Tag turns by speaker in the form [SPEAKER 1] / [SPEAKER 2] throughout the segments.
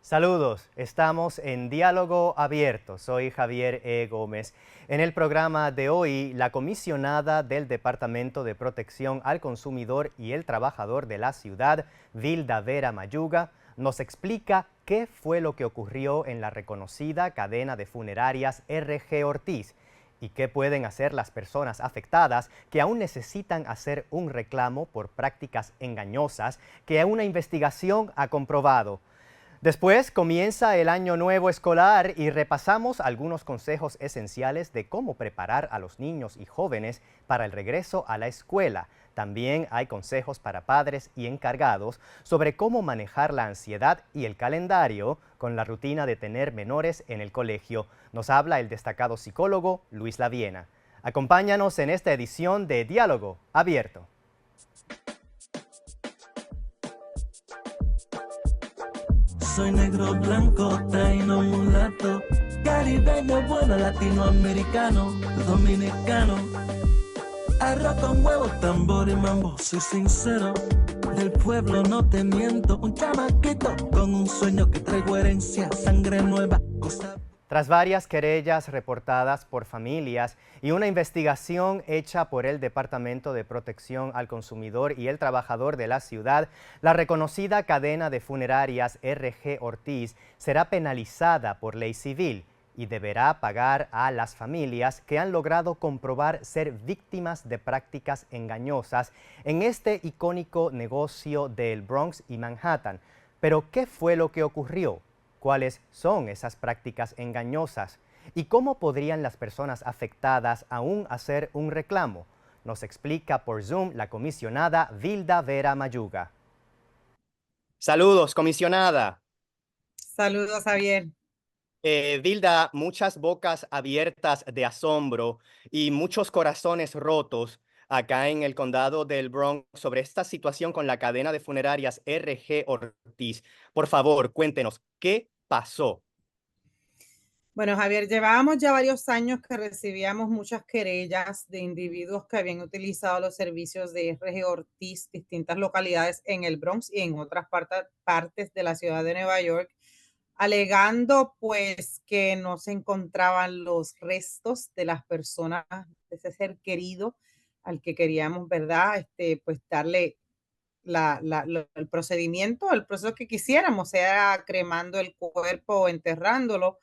[SPEAKER 1] Saludos, estamos en Diálogo Abierto. Soy Javier E. Gómez. En el programa de hoy, la comisionada del Departamento de Protección al Consumidor y el Trabajador de la ciudad, Vilda Vera Mayuga, nos explica qué fue lo que ocurrió en la reconocida cadena de funerarias R.G. Ortiz y qué pueden hacer las personas afectadas que aún necesitan hacer un reclamo por prácticas engañosas que una investigación ha comprobado. Después comienza el año nuevo escolar y repasamos algunos consejos esenciales de cómo preparar a los niños y jóvenes para el regreso a la escuela. También hay consejos para padres y encargados sobre cómo manejar la ansiedad y el calendario con la rutina de tener menores en el colegio. Nos habla el destacado psicólogo Luis Laviena. Acompáñanos en esta edición de Diálogo Abierto.
[SPEAKER 2] Soy negro, blanco, taíno, mulato, caribeño, bueno, latinoamericano, dominicano. Arroz con huevo, tambor y mambo, soy sincero. Del pueblo no te miento, un chamaquito con un sueño que traigo herencia, sangre nueva, cosa.
[SPEAKER 1] Tras varias querellas reportadas por familias y una investigación hecha por el Departamento de Protección al Consumidor y el Trabajador de la ciudad, la reconocida cadena de funerarias R.G. Ortiz será penalizada por ley civil y deberá pagar a las familias que han logrado comprobar ser víctimas de prácticas engañosas en este icónico negocio del Bronx y Manhattan. Pero, ¿qué fue lo que ocurrió? ¿Cuáles son esas prácticas engañosas? ¿Y cómo podrían las personas afectadas aún hacer un reclamo? Nos explica por Zoom la comisionada Vilda Vera Mayuga. Saludos, comisionada.
[SPEAKER 3] Saludos, Javier.
[SPEAKER 1] Vilda, muchas bocas abiertas de asombro y muchos corazones rotos acá en el condado del Bronx sobre esta situación con la cadena de funerarias R.G. Ortiz. Por favor, cuéntenos, ¿qué pasó?
[SPEAKER 3] Bueno, Javier, llevábamos ya varios años que recibíamos muchas querellas de individuos que habían utilizado los servicios de R.G. Ortiz, distintas localidades en el Bronx y en otras partes de la ciudad de Nueva York, alegando pues que no se encontraban los restos de las personas, de ese ser querido al que queríamos, ¿verdad? Pues darle el procedimiento, el proceso que quisiéramos, sea cremando el cuerpo o enterrándolo,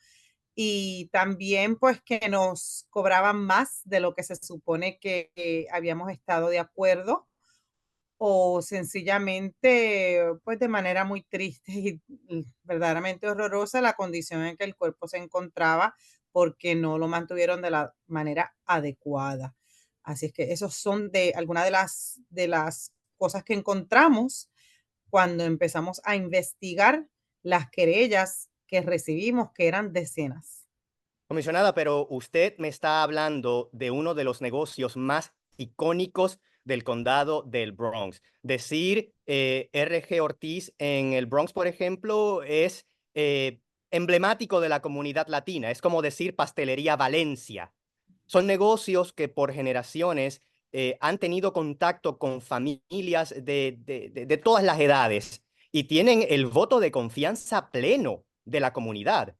[SPEAKER 3] y también pues que nos cobraban más de lo que se supone que habíamos estado de acuerdo, o sencillamente pues de manera muy triste y verdaderamente horrorosa la condición en que el cuerpo se encontraba porque no lo mantuvieron de la manera adecuada. Así es que esos son de algunas de las cosas que encontramos cuando empezamos a investigar las querellas que recibimos, que eran decenas.
[SPEAKER 1] Comisionada, pero usted me está hablando de uno de los negocios más icónicos del condado del Bronx. Decir R.G. Ortiz en el Bronx, por ejemplo, es emblemático de la comunidad latina. Es como decir Pastelería Valencia. Son negocios que por generaciones han tenido contacto con familias de todas las edades y tienen el voto de confianza pleno de la comunidad.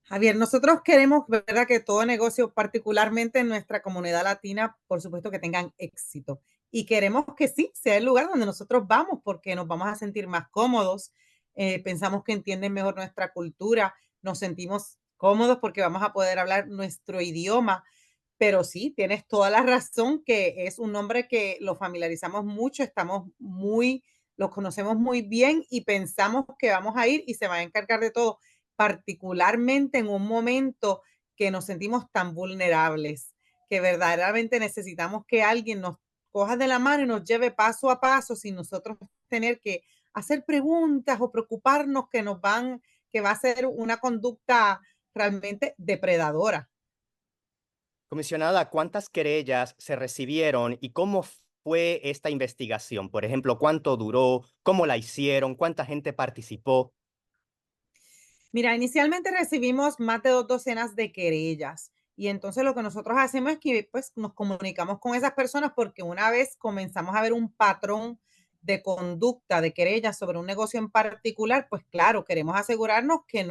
[SPEAKER 3] Javier, nosotros queremos, ¿verdad?, que todo negocio, particularmente en nuestra comunidad latina, por supuesto que tengan éxito. Y queremos que sí, sea el lugar donde nosotros vamos, porque nos vamos a sentir más cómodos, pensamos que entienden mejor nuestra cultura, nos sentimos cómodos porque vamos a poder hablar nuestro idioma. Pero sí, tienes toda la razón, que es un nombre que lo familiarizamos mucho, lo conocemos muy bien y pensamos que vamos a ir y se va a encargar de todo, particularmente en un momento que nos sentimos tan vulnerables, que verdaderamente necesitamos que alguien nos coja de la mano y nos lleve paso a paso sin nosotros tener que hacer preguntas o preocuparnos que va a ser una conducta realmente depredadora.
[SPEAKER 1] Comisionada, ¿cuántas querellas se recibieron y cómo fue esta investigación? Por ejemplo, ¿cuánto duró? ¿Cómo la hicieron? ¿Cuánta gente participó?
[SPEAKER 3] Mira, inicialmente recibimos más de 2 docenas de querellas y entonces lo que nosotros hacemos es que pues nos comunicamos con esas personas porque una vez comenzamos a ver un patrón de conducta, de querella sobre un negocio en particular, pues claro, queremos asegurarnos que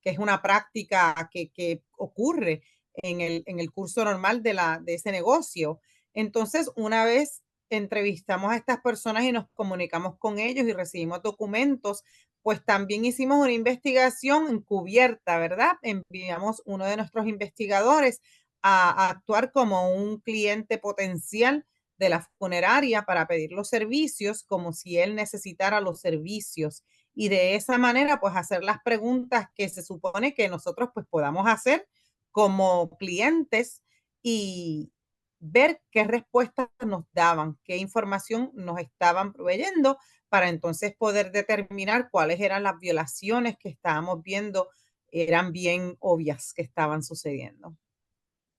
[SPEAKER 3] es una práctica que ocurre en el curso normal de ese negocio. Entonces, una vez entrevistamos a estas personas y nos comunicamos con ellos y recibimos documentos, pues también hicimos una investigación encubierta, ¿verdad? Enviamos uno de nuestros investigadores a actuar como un cliente potencial de la funeraria para pedir los servicios como si él necesitara los servicios y de esa manera pues hacer las preguntas que se supone que nosotros pues podamos hacer como clientes y ver qué respuestas nos daban, qué información nos estaban proveyendo para entonces poder determinar cuáles eran las violaciones que estábamos viendo, eran bien obvias que estaban sucediendo.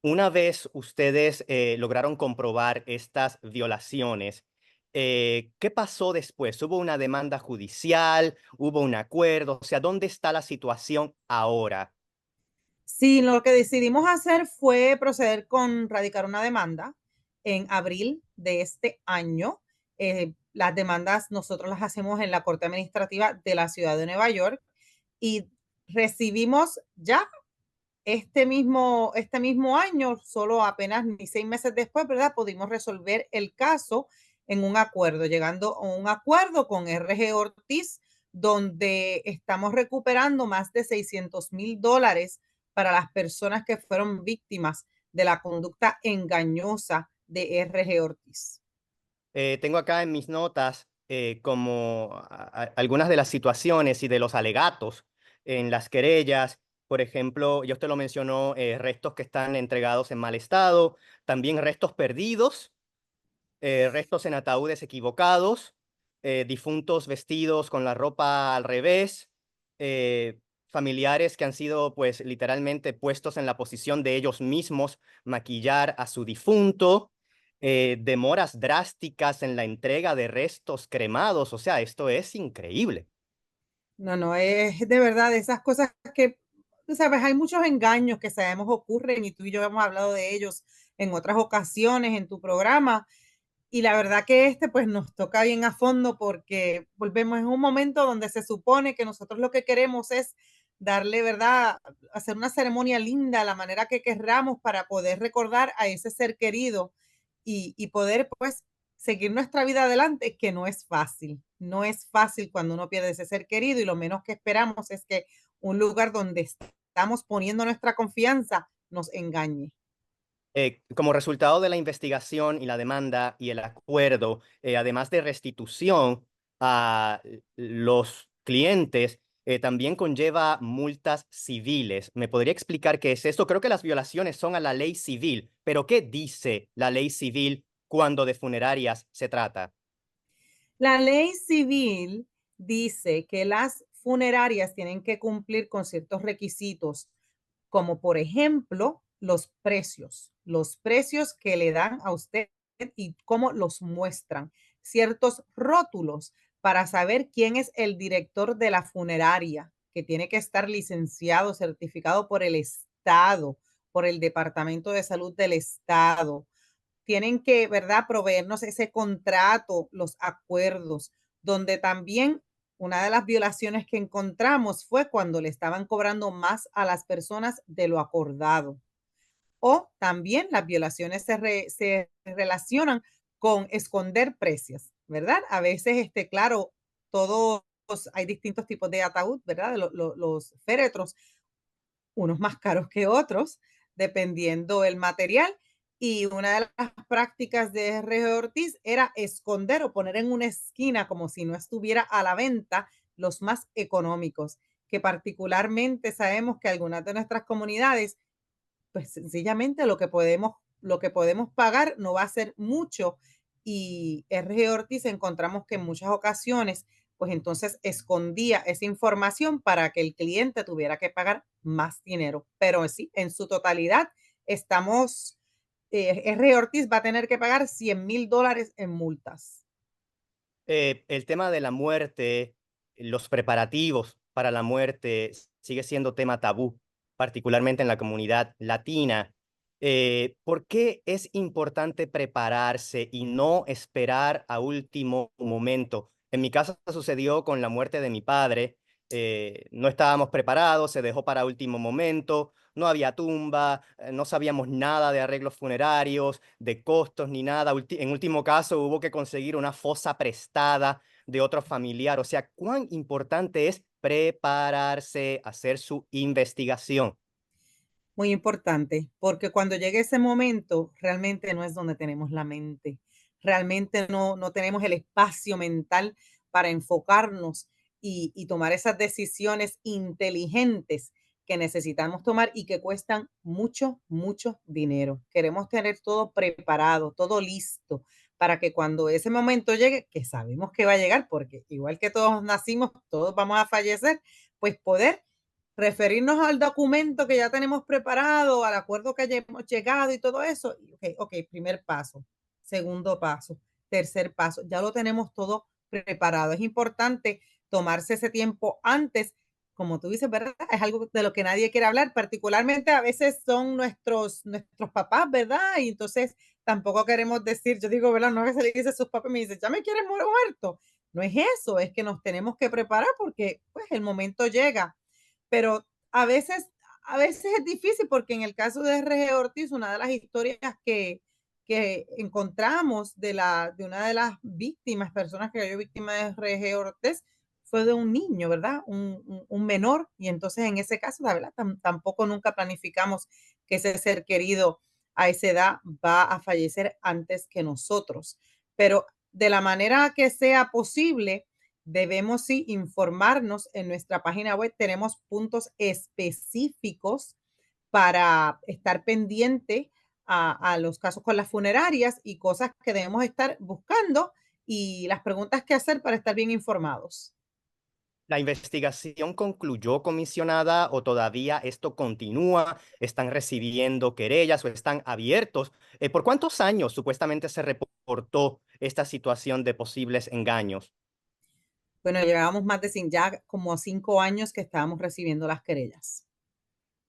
[SPEAKER 1] Una vez ustedes lograron comprobar estas violaciones, ¿qué pasó después? ¿Hubo una demanda judicial? ¿Hubo un acuerdo? O sea, ¿dónde está la situación ahora?
[SPEAKER 3] Sí, lo que decidimos hacer fue proceder con radicar una demanda en abril de este año. Las demandas nosotros las hacemos en la Corte Administrativa de la Ciudad de Nueva York y recibimos ya este mismo año, solo apenas ni 6 meses después, ¿verdad? Pudimos resolver el caso en un acuerdo, llegando a un acuerdo con RG Ortiz, donde estamos recuperando más de $600,000 para las personas que fueron víctimas de la conducta engañosa de RG Ortiz.
[SPEAKER 1] Tengo acá en mis notas como algunas de las situaciones y de los alegatos en las querellas. Por ejemplo, ya usted lo mencionó, restos que están entregados en mal estado, también restos perdidos, restos en ataúdes equivocados, difuntos vestidos con la ropa al revés, familiares que han sido pues literalmente puestos en la posición de ellos mismos maquillar a su difunto, demoras drásticas en la entrega de restos cremados. O sea, esto es increíble.
[SPEAKER 3] No, no, es de verdad de esas cosas que, tú sabes, hay muchos engaños que sabemos ocurren y tú y yo hemos hablado de ellos en otras ocasiones en tu programa. Y la verdad que pues nos toca bien a fondo porque volvemos en un momento donde se supone que nosotros lo que queremos es darle, ¿verdad? Hacer una ceremonia linda a la manera que querramos para poder recordar a ese ser querido y poder pues seguir nuestra vida adelante, que no es fácil. No es fácil cuando uno pierde ese ser querido y lo menos que esperamos es que un lugar donde estamos poniendo nuestra confianza nos engañe.
[SPEAKER 1] Como resultado de la investigación y la demanda y el acuerdo, además de restitución a los clientes, también conlleva multas civiles. ¿Me podría explicar qué es esto? Creo que las violaciones son a la ley civil, pero ¿qué dice la ley civil cuando de funerarias se trata?
[SPEAKER 3] La ley civil dice que las funerarias tienen que cumplir con ciertos requisitos, como por ejemplo los precios que le dan a usted y cómo los muestran, ciertos rótulos para saber quién es el director de la funeraria, que tiene que estar licenciado, certificado por el Estado, por el Departamento de Salud del Estado, tienen que, ¿verdad?, proveernos ese contrato, los acuerdos, donde también una de las violaciones que encontramos fue cuando le estaban cobrando más a las personas de lo acordado. O también las violaciones se relacionan con esconder precios, ¿verdad? A veces, claro, todos hay distintos tipos de ataúd, ¿verdad? Los féretros, unos más caros que otros, dependiendo el material. Y una de las prácticas de R.G. Ortiz era esconder o poner en una esquina como si no estuviera a la venta los más económicos, que particularmente sabemos que algunas de nuestras comunidades, pues sencillamente lo que podemos pagar no va a ser mucho. Y R.G. Ortiz encontramos que en muchas ocasiones pues entonces escondía esa información para que el cliente tuviera que pagar más dinero. Pero sí, en su totalidad estamos, R. Ortiz va a tener que pagar $100,000 en multas.
[SPEAKER 1] El tema de la muerte, los preparativos para la muerte sigue siendo tema tabú, particularmente en la comunidad latina. ¿Por qué es importante prepararse y no esperar a último momento? En mi caso sucedió con la muerte de mi padre. No estábamos preparados, se dejó para último momento, no había tumba, no sabíamos nada de arreglos funerarios, de costos ni nada. En último caso hubo que conseguir una fosa prestada de otro familiar. O sea, cuán importante es prepararse, hacer su investigación.
[SPEAKER 3] Muy importante, porque cuando llegue ese momento, realmente no es donde tenemos la mente. Realmente no tenemos el espacio mental para enfocarnos y tomar esas decisiones inteligentes que necesitamos tomar y que cuestan mucho, mucho dinero. Queremos tener todo preparado, todo listo, para que cuando ese momento llegue, que sabemos que va a llegar, porque igual que todos nacimos, todos vamos a fallecer, pues poder referirnos al documento que ya tenemos preparado, al acuerdo que hayamos llegado y todo eso. Ok, primer paso, segundo paso, tercer paso, ya lo tenemos todo preparado. Es importante tomarse ese tiempo antes, como tú dices, ¿verdad? Es algo de lo que nadie quiere hablar, particularmente a veces son nuestros papás, ¿verdad? Y entonces tampoco queremos decir, yo digo, ¿verdad? No, a veces le dice a sus papás y me dice, ya me quieres muerto. No es eso, es que nos tenemos que preparar porque pues el momento llega, pero a veces es difícil porque en el caso de R.G. Ortiz, una de las historias que encontramos de una de las víctimas, personas que cayó víctima de R.G. Ortiz, fue de un niño, ¿verdad? Un menor. Y entonces en ese caso, la verdad, tampoco nunca planificamos que ese ser querido a esa edad va a fallecer antes que nosotros. Pero de la manera que sea posible, debemos sí informarnos. En nuestra página web tenemos puntos específicos para estar pendiente a los casos con las funerarias y cosas que debemos estar buscando y las preguntas que hacer para estar bien informados.
[SPEAKER 1] ¿La investigación concluyó, comisionada, o todavía esto continúa? ¿Están recibiendo querellas o están abiertos? ¿Por cuántos años supuestamente se reportó esta situación de posibles engaños?
[SPEAKER 3] Bueno, llevábamos más de ya como 5 años que estábamos recibiendo las querellas.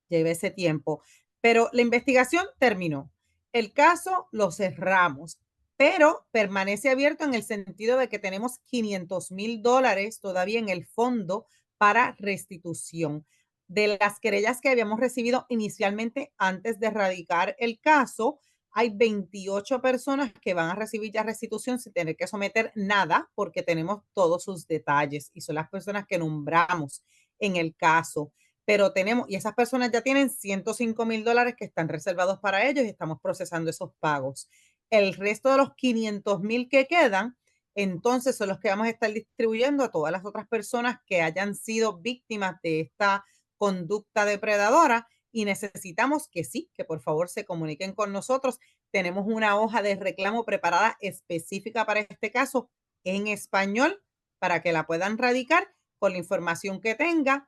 [SPEAKER 3] Lleve ese tiempo, pero la investigación terminó. El caso lo cerramos, pero permanece abierto en el sentido de que tenemos $500,000 todavía en el fondo para restitución. De las querellas que habíamos recibido inicialmente antes de erradicar el caso, hay 28 personas que van a recibir ya restitución sin tener que someter nada porque tenemos todos sus detalles y son las personas que nombramos en el caso. Pero y esas personas ya tienen $105,000 que están reservados para ellos y estamos procesando esos pagos. El resto de los 500,000 que quedan, entonces son los que vamos a estar distribuyendo a todas las otras personas que hayan sido víctimas de esta conducta depredadora y necesitamos que sí, que por favor se comuniquen con nosotros. Tenemos una hoja de reclamo preparada específica para este caso en español para que la puedan radicar con la información que tenga.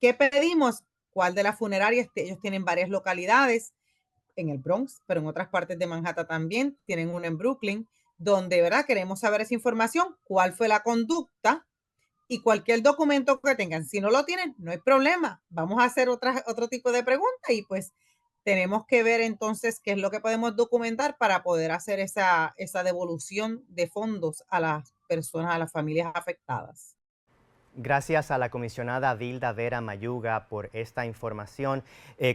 [SPEAKER 3] ¿Qué pedimos? ¿Cuál de las funerarias? Ellos tienen varias localidades en el Bronx, pero en otras partes de Manhattan también. Tienen una en Brooklyn, donde, ¿verdad? Queremos saber esa información, cuál fue la conducta y cualquier documento que tengan. Si no lo tienen, no hay problema. Vamos a hacer otro tipo de pregunta y pues tenemos que ver entonces qué es lo que podemos documentar para poder hacer esa devolución de fondos a las personas, a las familias afectadas.
[SPEAKER 1] Gracias a la comisionada Vilda Vera Mayuga por esta información.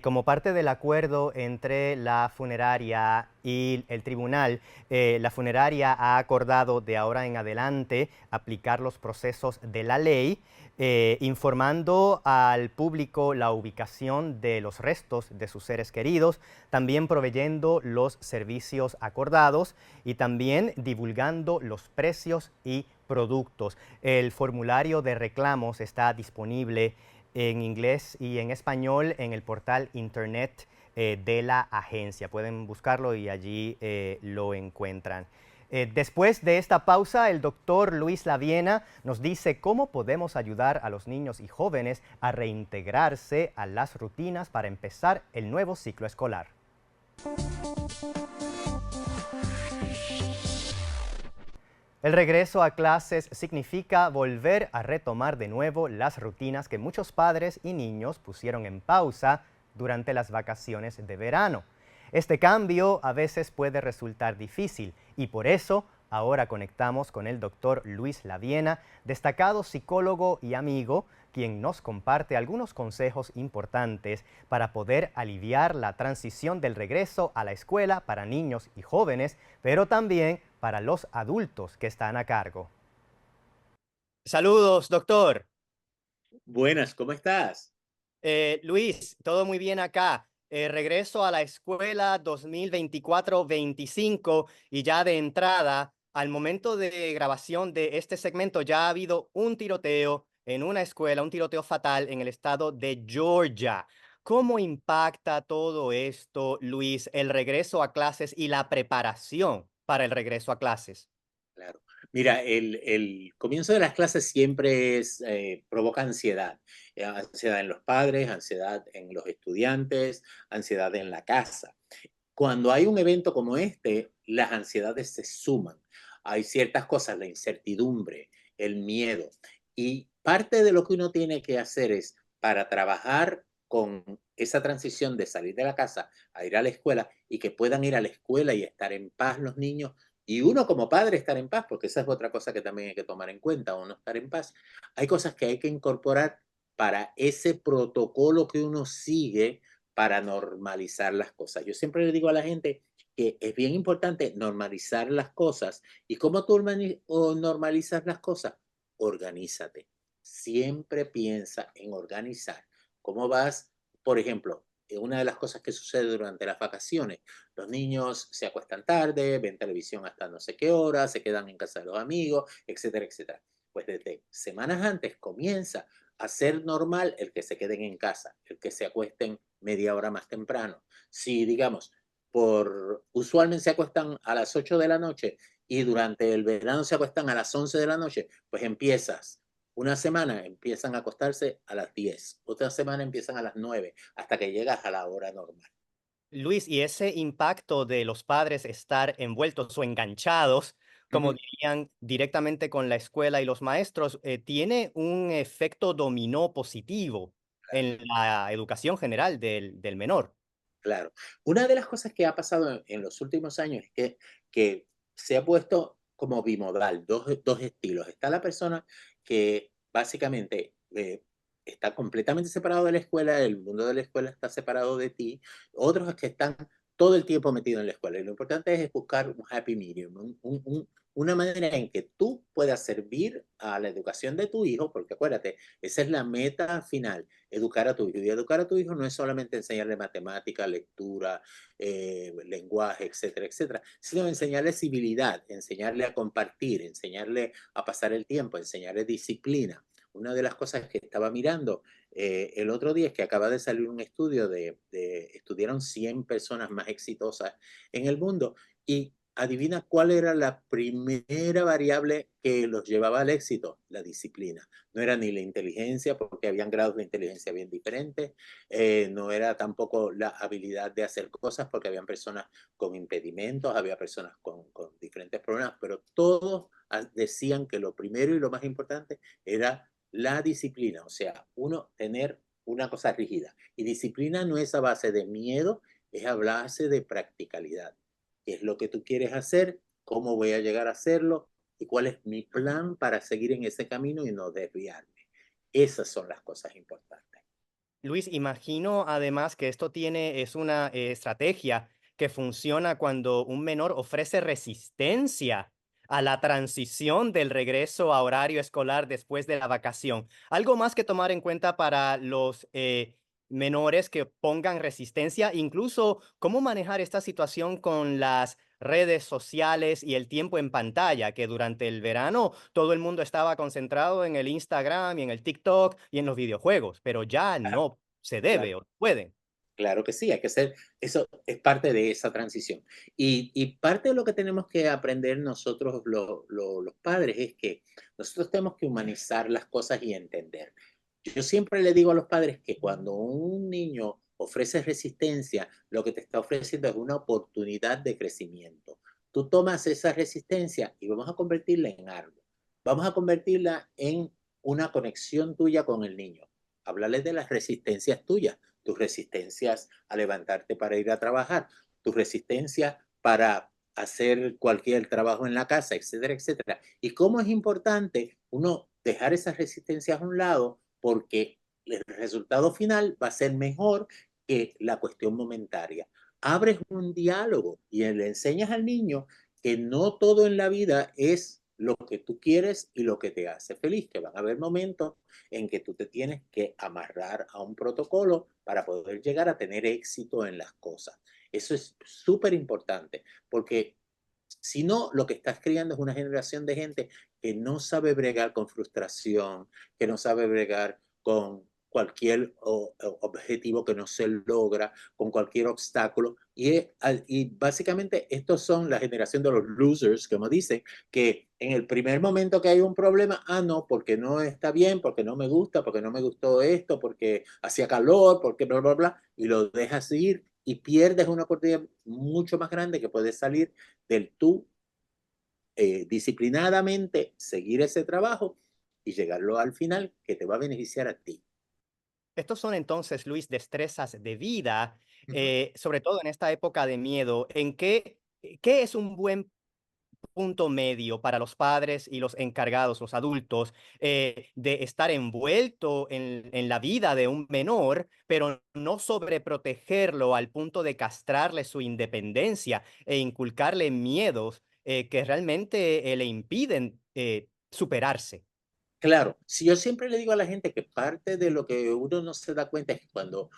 [SPEAKER 1] Como parte del acuerdo entre la funeraria y el tribunal, la funeraria ha acordado de ahora en adelante aplicar los procesos de la ley, informando al público la ubicación de los restos de sus seres queridos, también proveyendo los servicios acordados y también divulgando los precios y productos. El formulario de reclamos está disponible en inglés y en español en el portal internet de la agencia. Pueden buscarlo y allí lo encuentran. Después de esta pausa, el doctor Luis Laviena nos dice cómo podemos ayudar a los niños y jóvenes a reintegrarse a las rutinas para empezar el nuevo ciclo escolar. El regreso a clases significa volver a retomar de nuevo las rutinas que muchos padres y niños pusieron en pausa durante las vacaciones de verano. Este cambio a veces puede resultar difícil y por eso ahora conectamos con el doctor Luis Laviena, destacado psicólogo y amigo, quien nos comparte algunos consejos importantes para poder aliviar la transición del regreso a la escuela para niños y jóvenes, pero también para los adultos que están a cargo. Saludos, doctor.
[SPEAKER 4] Buenas, ¿cómo estás?
[SPEAKER 1] Luis, todo muy bien acá. Regreso a la escuela 2024-25 y ya de entrada, al momento de grabación de este segmento, ya ha habido un tiroteo en una escuela, un tiroteo fatal en el estado de Georgia. ¿Cómo impacta todo esto, Luis, el regreso a clases y la preparación para el regreso a clases?
[SPEAKER 4] Claro. Mira, el comienzo de las clases siempre provoca ansiedad. Ansiedad en los padres, ansiedad en los estudiantes, ansiedad en la casa. Cuando hay un evento como este, las ansiedades se suman. Hay ciertas cosas, la incertidumbre, el miedo. Y parte de lo que uno tiene que hacer es, para trabajar con esa transición de salir de la casa a ir a la escuela y que puedan ir a la escuela y estar en paz los niños, y uno como padre estar en paz, porque esa es otra cosa que también hay que tomar en cuenta, uno estar en paz. Hay cosas que hay que incorporar para ese protocolo que uno sigue para normalizar las cosas. Yo siempre le digo a la gente que es bien importante normalizar las cosas. ¿Y cómo tú normalizas las cosas? Organízate. Siempre piensa en organizar. ¿Cómo vas? Por ejemplo, una de las cosas que sucede durante las vacaciones, los niños se acuestan tarde, ven televisión hasta no sé qué hora, se quedan en casa de los amigos, etcétera, etcétera. Pues desde semanas antes comienza a ser normal el que se queden en casa, el que se acuesten media hora más temprano. Si, digamos, usualmente se acuestan a las 8 de la noche y durante el verano se acuestan a las 11 de la noche, pues una semana empiezan a acostarse a las 10, otra semana empiezan a las 9, hasta que llegas a la hora normal.
[SPEAKER 1] Luis, y ese impacto de los padres estar envueltos o enganchados, como dirían, directamente con la escuela y los maestros, tiene un efecto dominó positivo en la educación general del menor.
[SPEAKER 4] Claro. Una de las cosas que ha pasado en los últimos años es que se ha puesto como bimodal, dos estilos. Está la persona que básicamente está completamente separado de la escuela, el mundo de la escuela está separado de ti, otros que están todo el tiempo metidos en la escuela. Y lo importante es buscar un happy medium, una manera en que tú puedas servir a la educación de tu hijo, porque acuérdate, esa es la meta final, educar a tu hijo. Y educar a tu hijo no es solamente enseñarle matemática, lectura, lenguaje, etcétera, etcétera, sino enseñarle civilidad, enseñarle a compartir, enseñarle a pasar el tiempo, enseñarle disciplina. Una de las cosas que estaba mirando el otro día es que acaba de salir un estudio estudiaron 100 personas más exitosas en el mundo y adivina cuál era la primera variable que los llevaba al éxito, la disciplina. No era ni la inteligencia, porque habían grados de inteligencia bien diferentes, no era tampoco la habilidad de hacer cosas, porque habían personas con impedimentos, había personas con diferentes problemas, pero todos decían que lo primero y lo más importante era la disciplina, o sea, uno tener una cosa rígida. Y disciplina no es a base de miedo, es a base de practicalidad. ¿Qué es lo que tú quieres hacer? ¿Cómo voy a llegar a hacerlo? ¿Y cuál es mi plan para seguir en ese camino y no desviarme? Esas son las cosas importantes.
[SPEAKER 1] Luis, imagino además que esto es una estrategia que funciona cuando un menor ofrece resistencia a la transición del regreso a horario escolar después de la vacación. Algo más que tomar en cuenta para los menores que pongan resistencia, incluso cómo manejar esta situación con las redes sociales y el tiempo en pantalla, que durante el verano todo el mundo estaba concentrado en el Instagram y en el TikTok y en los videojuegos, pero ya
[SPEAKER 4] Claro,
[SPEAKER 1] no se debe
[SPEAKER 4] claro.
[SPEAKER 1] o puede.
[SPEAKER 4] Claro que sí, hay que ser, eso es parte de esa transición. Y parte de lo que tenemos que aprender nosotros los padres es que nosotros tenemos que humanizar las cosas y entender. Yo siempre le digo a los padres que cuando un niño ofrece resistencia, lo que te está ofreciendo es una oportunidad de crecimiento. Tú tomas esa resistencia y vamos a convertirla en algo. Vamos a convertirla en una conexión tuya con el niño. Háblale de las resistencias tuyas, tus resistencias a levantarte para ir a trabajar, tu resistencia para hacer cualquier trabajo en la casa, etcétera, etcétera. Y cómo es importante uno dejar esas resistencias a un lado porque el resultado final va a ser mejor que la cuestión momentaria. Abres un diálogo y le enseñas al niño que no todo en la vida es lo que tú quieres y lo que te hace feliz, que van a haber momentos en que tú te tienes que amarrar a un protocolo para poder llegar a tener éxito en las cosas. Eso es súper importante, porque si no, lo que estás creando es una generación de gente que no sabe bregar con frustración, que no sabe bregar con cualquier objetivo que no se logra, con cualquier obstáculo. Y básicamente estos son la generación de los losers, como dicen, que en el primer momento que hay un problema, no, porque no está bien, porque no me gusta, porque no me gustó esto, porque hacía calor, porque bla, bla, bla, y lo dejas ir y pierdes una oportunidad mucho más grande que puedes salir del tú disciplinadamente seguir ese trabajo y llegarlo al final que te va a beneficiar a ti.
[SPEAKER 1] Estos son entonces, Luis, destrezas de vida,
[SPEAKER 4] Ujú.
[SPEAKER 1] sobre todo en esta época de miedo. ¿Qué es un buen punto medio para los padres y los encargados, los adultos, de estar envuelto en la vida de un menor, pero no sobreprotegerlo al punto de castrarle su independencia e inculcarle miedos que realmente le impiden superarse?
[SPEAKER 4] Claro, si yo siempre le digo a la gente que parte de lo que uno no se da cuenta es que cuando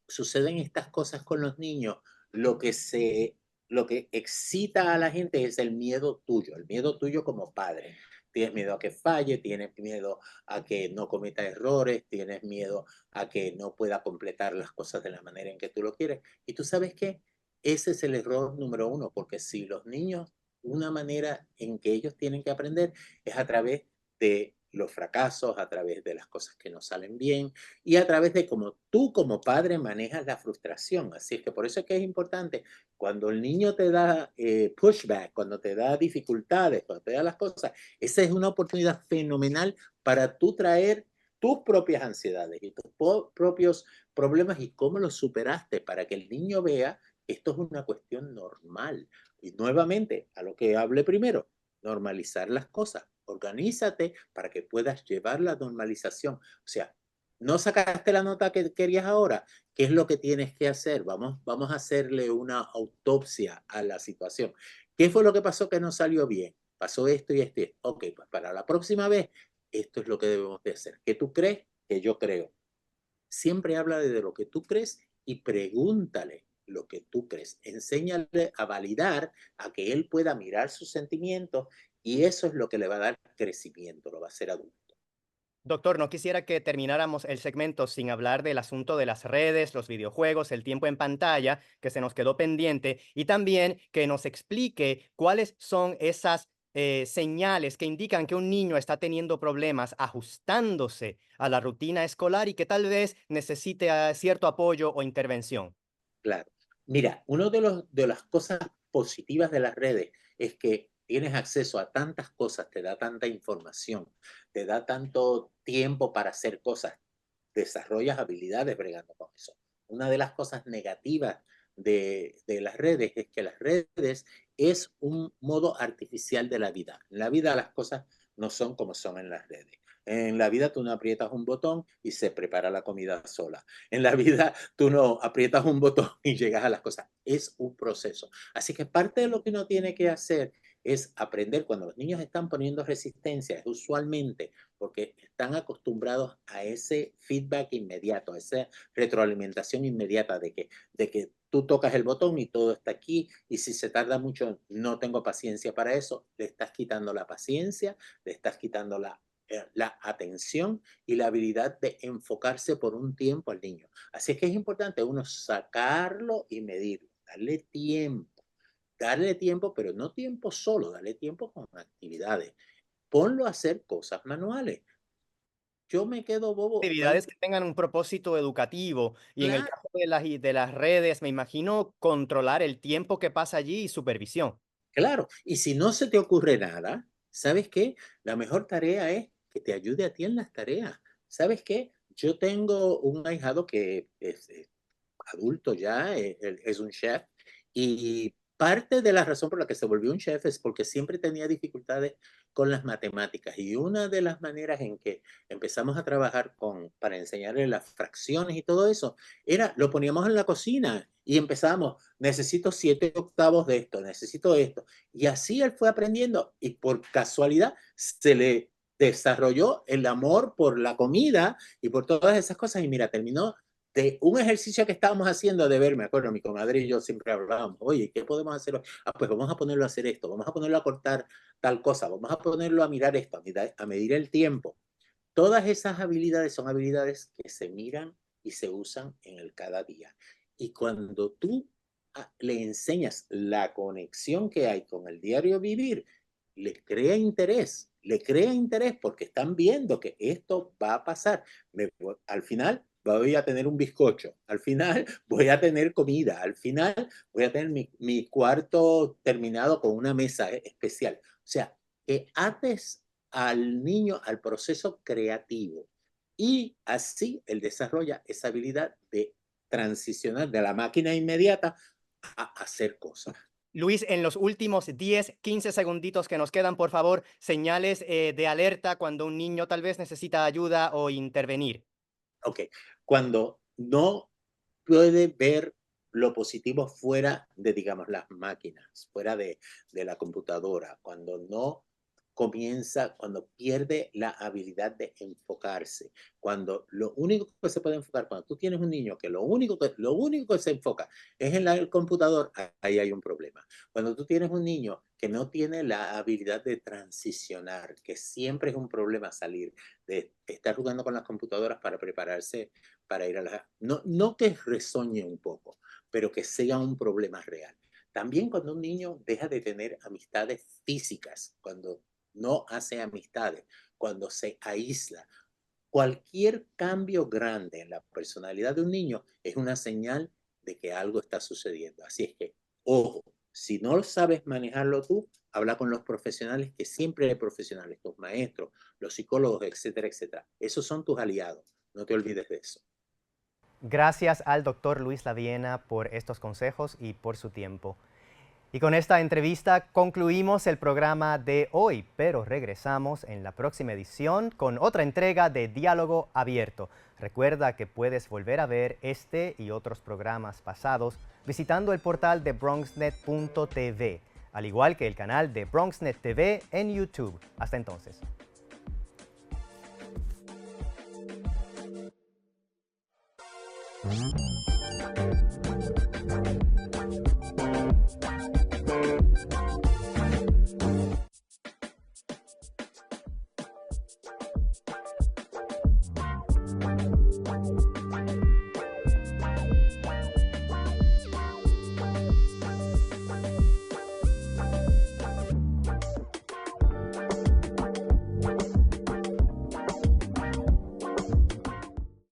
[SPEAKER 4] suceden estas cosas con los niños, lo que se, lo que excita a la gente es el miedo tuyo como padre. Tienes miedo a que falle, tienes miedo a que no cometa errores, tienes miedo a que no pueda completar las cosas de la manera en que tú lo quieres. Y tú sabes que ese es el error número uno, porque si los niños, una manera en que ellos tienen que aprender es a través de los fracasos, a través de las cosas que no salen bien y a través de cómo tú como padre manejas la frustración. Así es que por eso es que es importante cuando el niño te da pushback, cuando te da dificultades, cuando te da las cosas, esa es una oportunidad fenomenal para tú traer tus propias ansiedades y tus propios problemas y cómo los superaste para que el niño vea que esto es una cuestión normal. Y nuevamente, a lo que hablé primero, normalizar las cosas. Organízate para que puedas llevar la normalización. O sea, no sacaste la nota que querías ahora. ¿Qué es lo que tienes que hacer? Vamos a hacerle una autopsia a la situación. ¿Qué fue lo que pasó que no salió bien? Pasó esto y esto. Ok, pues para la próxima vez, esto es lo que debemos de hacer. ¿Qué tú crees? Que yo creo. Siempre habla de lo que tú crees y pregúntale lo que tú crees. Enséñale a validar, a que él pueda mirar sus sentimientos y eso es lo que le va a dar crecimiento, lo va a hacer adulto.
[SPEAKER 1] Doctor, no quisiera que termináramos el segmento sin hablar del asunto de las redes, los videojuegos, el tiempo en pantalla, que se nos quedó pendiente, y también que nos explique cuáles son esas señales que indican que un niño está teniendo problemas ajustándose a la rutina escolar y que tal vez necesite cierto apoyo o intervención.
[SPEAKER 4] Claro. Mira, de las cosas positivas de las redes es que tienes acceso a tantas cosas, te da tanta información, te da tanto tiempo para hacer cosas, desarrollas habilidades bregando con eso. Una de las cosas negativas de las redes es que las redes es un modo artificial de la vida. En la vida las cosas no son como son en las redes. En la vida tú no aprietas un botón y se prepara la comida sola. En la vida tú no aprietas un botón y llegas a las cosas. Es un proceso. Así que parte de lo que uno tiene que hacer es aprender cuando los niños están poniendo resistencia, es usualmente porque están acostumbrados a ese feedback inmediato, a esa retroalimentación inmediata de que tú tocas el botón y todo está aquí y si se tarda mucho no tengo paciencia para eso, le estás quitando la paciencia, le estás quitando la atención y la habilidad de enfocarse por un tiempo al niño. Así es que es importante uno sacarlo y medirlo, darle tiempo, pero no tiempo solo, darle tiempo con actividades. Ponlo a hacer cosas manuales. Yo me quedo bobo.
[SPEAKER 1] Actividades que tengan un propósito educativo y en el
[SPEAKER 4] Claro,
[SPEAKER 1] caso de las redes, me imagino controlar el tiempo que pasa allí y supervisión.
[SPEAKER 4] claro. Y si no se te ocurre nada, ¿sabes qué? La mejor tarea es que te ayude a ti en las tareas. ¿Sabes qué? Yo tengo un ahijado que es adulto ya, él es un chef Y parte de la razón por la que se volvió un chef es porque siempre tenía dificultades con las matemáticas. Y una de las maneras en que empezamos a trabajar para enseñarle las fracciones y todo eso, lo poníamos en la cocina y empezábamos, necesito 7/8 de esto, necesito esto. Y así él fue aprendiendo y por casualidad se le desarrolló el amor por la comida y por todas esas cosas. Y mira, terminó de un ejercicio que estábamos haciendo de ver, me acuerdo, mi comadre y yo siempre hablábamos, oye, ¿qué podemos hacer hoy? Pues vamos a ponerlo a hacer esto, vamos a ponerlo a cortar tal cosa, vamos a ponerlo a mirar esto, a medir el tiempo. Todas esas habilidades son habilidades que se miran y se usan en el cada día. Y cuando tú le enseñas la conexión que hay con el diario vivir, le crea interés porque están viendo que esto va a pasar. Al final voy a tener un bizcocho, al final voy a tener comida, al final voy a tener mi cuarto terminado con una mesa especial. O sea, que ates al niño al proceso creativo y así él desarrolla esa habilidad de transicionar de la máquina inmediata a hacer cosas.
[SPEAKER 1] Luis, en los últimos 10, 15 segunditos que nos quedan, por favor, señales de alerta cuando un niño tal vez necesita ayuda o intervenir.
[SPEAKER 4] Ok, cuando no puede ver lo positivo fuera de, digamos, las máquinas, fuera de la computadora, cuando no cuando pierde la habilidad de enfocarse, cuando lo único que se puede enfocar, cuando tú tienes un niño que lo único que se enfoca es en el computador, ahí hay un problema. Cuando tú tienes un niño que no tiene la habilidad de transicionar, que siempre es un problema salir de estar jugando con las computadoras para prepararse para ir a la... No que resoñe un poco, pero que sea un problema real. También cuando un niño deja de tener amistades físicas, cuando no hace amistades, cuando se aísla, cualquier cambio grande en la personalidad de un niño es una señal de que algo está sucediendo. Así es que, ojo, si no sabes manejarlo tú, habla con los profesionales, que siempre hay profesionales, tus maestros, los psicólogos, etcétera, etcétera. Esos son tus aliados. No te olvides de eso.
[SPEAKER 1] Gracias al doctor Luis Laviena por estos consejos y por su tiempo. Y con esta entrevista concluimos el programa de hoy, pero regresamos en la próxima edición con otra entrega de Diálogo Abierto. Recuerda que puedes volver a ver este y otros programas pasados visitando el portal de bronxnet.tv, al igual que el canal de BronxNet TV en YouTube. Hasta entonces.